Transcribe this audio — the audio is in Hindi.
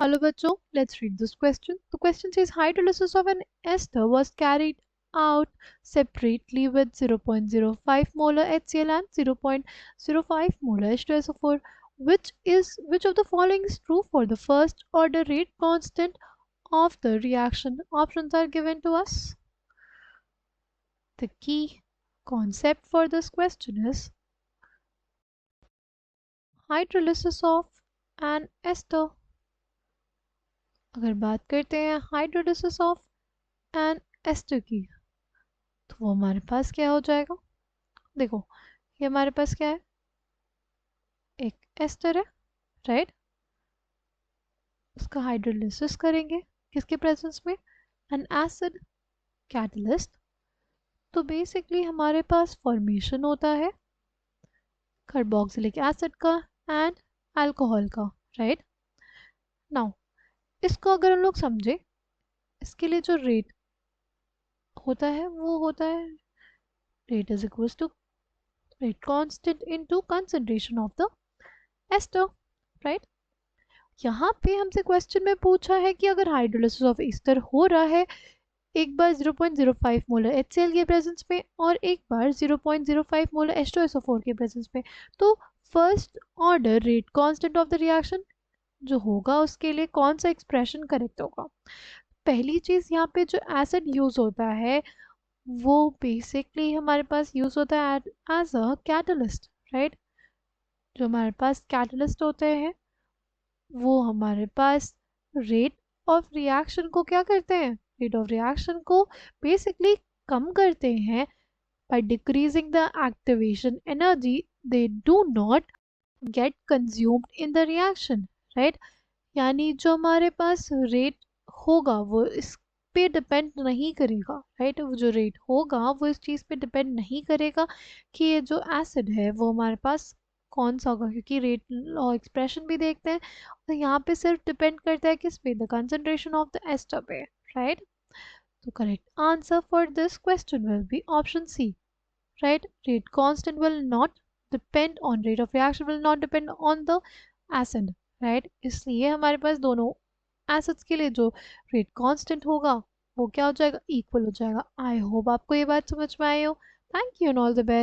Hello bachcho, let's read this question. The question says hydrolysis of an ester was carried out separately with 0.05 molar HCl and 0.05 molar H2SO4. Which of the following is true for the first order rate constant of the reaction? Options are given to us. The key concept for this question is hydrolysis of an ester. अगर बात करते हैं हाइड्रोलिसिस ऑफ एन एस्टर की तो वो हमारे पास क्या हो जाएगा। देखो ये हमारे पास क्या है, एक एस्टर है, राइट। उसका हाइड्रोलिसिस करेंगे किसके प्रेजेंस में, एन एसिड कैटलिस्ट। तो बेसिकली हमारे पास फॉर्मेशन होता है कार्बोक्सिलिक एसिड का एंड अल्कोहल का, राइट। नाउ इसको अगर हम लोग समझे, इसके लिए जो रेट होता है वो होता है rate is equals to rate constant into concentration of the ester, right. यहाँ पे हमसे क्वेश्चन में पूछा है कि अगर हाइड्रोलिसिस ऑफ ईस्टर हो रहा है एक बार 0.05 मोलर HCl के प्रेजेंस में और एक बार 0.05 मोलर H2SO4 के प्रेजेंस में, तो first order rate constant of the reaction जो होगा उसके लिए कौन सा एक्सप्रेशन करेक्ट होगा। पहली चीज़ यहाँ पे जो एसिड यूज़ होता है वो बेसिकली हमारे पास यूज़ होता है एज अ कैटलिस्ट, राइट। जो हमारे पास कैटलिस्ट होते हैं वो हमारे पास रेट ऑफ रिएक्शन को क्या करते हैं, रेट ऑफ रिएक्शन को बेसिकली कम करते हैं by decreasing the activation energy they do not get consumed in the reaction, right। यानी जो हमारे पास रेट होगा वो इस पे डिपेंड नहीं करेगा, राइट। वो जो रेट होगा वो इस चीज़ पे डिपेंड नहीं करेगा कि ये जो एसिड है वो हमारे पास कौन सा होगा, क्योंकि रेट और एक्सप्रेशन भी देखते हैं तो यहाँ पे सिर्फ डिपेंड करता है किस पे, the concentration of the ester पे, राइट। तो correct answer for this question will be option C, right। Rate constant will not depend on rate of reaction will not depend on the acid, right। इसलिए हमारे पास दोनों एसिड्स के लिए जो रेट कांस्टेंट होगा वो क्या हो जाएगा, इक्वल हो जाएगा। आई होप आपको ये बात समझ में आई हो। Thank you and all the best.